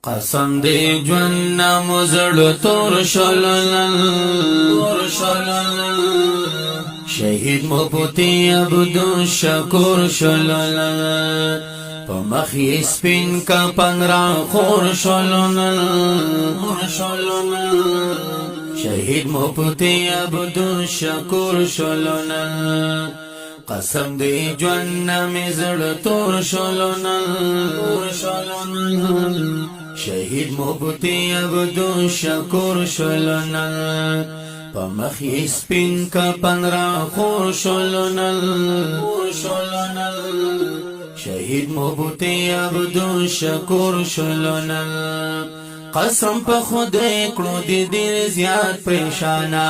قسم دی ژوند مزړو تور شولل شهید مفتی عبدالشکور شولل په مخ یې سپین کفن را خور شولل شهید مفتی عبدالشکور شولل قسم دی ژوند مې زړه تور شولل شهید مفتی عبدالشکور شولل په مخ یې سپین کفن را خور شولل شهید مفتی عبدالشکور شولل قسم په خدای کړو دې ډېر زیات پریشانا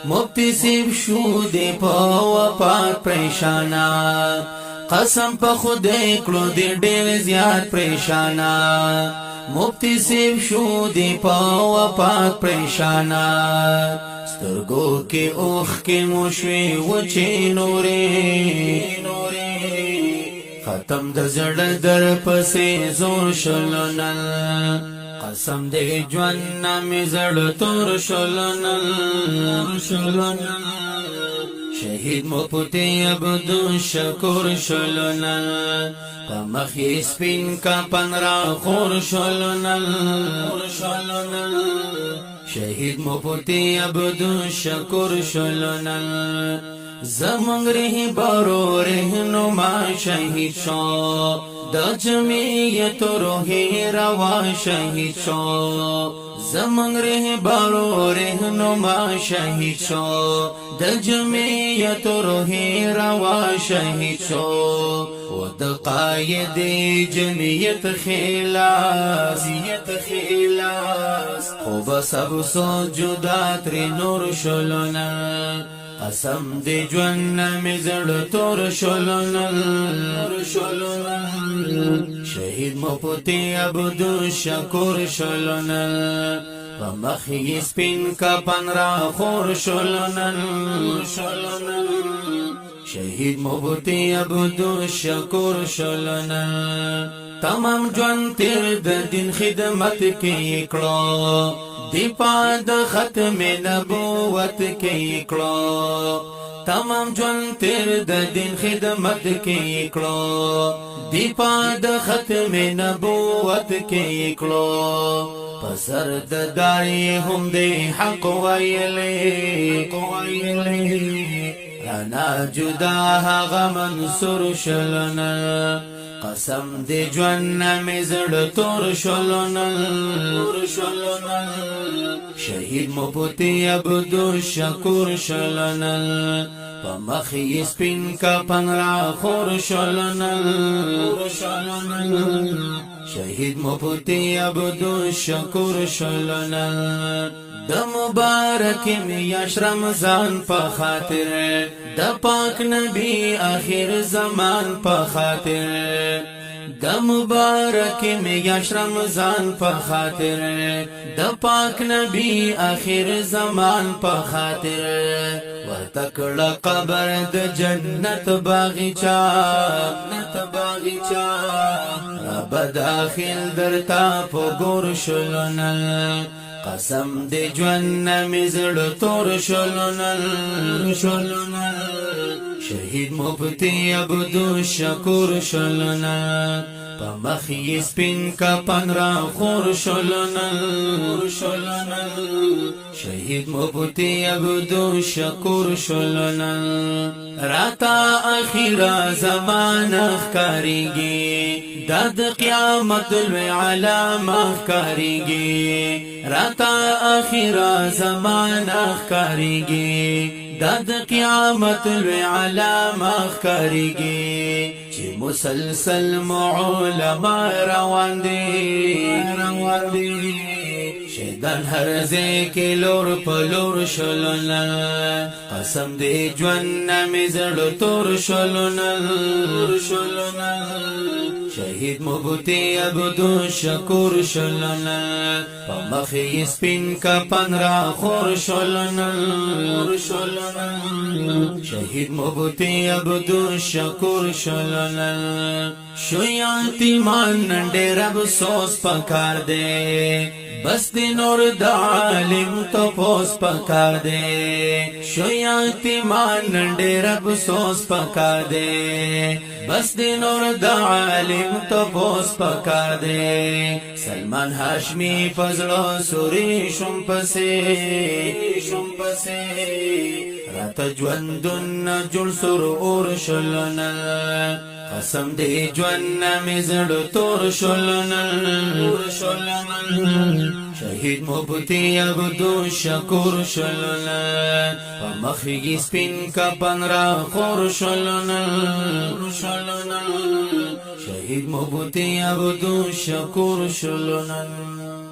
مفتی سیب شو دې په وفات پریشانا قسم په خدای کړو دې ډېر زیات پریشانا مفتی سیب شو دې په وفات پریشانا سترګو کې اوښ کې موشوي وچې نورې ختم د زړه در پسې زور شلنل قسم دی ژوند مې زړه تور شولل شهید مفتی عبدالشکور شولل په مخ یې سپین کفن را خور شولل شهید مفتی عبدالشکور شولل زمونږ رهبرو رهنما شهید شو د جمعیت روحی روا شهید شو زمونږ رهبرو رهنما شهید شو د جمعیت روحی روا شهید شو و د قاید جمعیت خلاص خو بس ابو سجدات ری نور شلونا قسم دی ژوند مې زړه تور شولل شهید مفتی عبدالشکور شولل په مخ یې سپین کفن را خور شولل شهید مفتی عبدالشکور شولل تمام ژوند تیر د دین خدمت کې کړو دفاع د ختم نبوت کې کړو تمام ژوند تیر د دین خدمت کې کړو دفاع د ختم نبوت کې کړو پسر د دای هم دې حق ویلې انا جدا هغه منصور شلنا قسم دی ژوند مې زړه تور شولل شهید مفتی عبدالشکور شولل په مخ یې سپین کفن را خور شولل شهید مفتی عبدالشکور شولل د مبارک میاشت رمضان په خاطر د پاک نبی آخر زمان په خاطر د مبارک میاشت رمضان په خاطر د پاک نبی آخر زمان په خاطر ورتکړه قبر د جنت باغچا رب داخل درتا په ګور شلنل قسم دی ژوند مې زړه تور شولل شهید مفتی عبدالشکور شولل په مخ یې سپین کفن را خور شولل شهید مفتی عبدالشکور شولل راتا اخیرا زمان ښکاریږي د قیامت لوی علامه ښکاریږي راتا اخیرا زمان ښکاریږي د قیامت لوی علامه ښکاریږي چې مسلسل علما روان دي شیطان هر ځای کې لور په لور شولل قسم دی ژوند مې زړه تور شولل شهید مبتی عبدو شکور شلنل پمخی سپین کپن را خور شلنل شهید مبتی عبدو شکور شلنل شویانتی من ډېر افسوس پکار دے بس دی نور د عالم تپوس پکار دے شویانتی من ډېر افسوس پکار دے بس دی نور د عالم تپوس پکار دے سلمان هاشمی فضلو سوری شم پسے رات ژوندون جوړ سر اور شلنل قسم دی ژوند می زړه تور شلنل شهید مبتی عبدو شکور شلنل پمخی سپین کپن را خور شلنل شهید مبتی عبدو شکور شلنل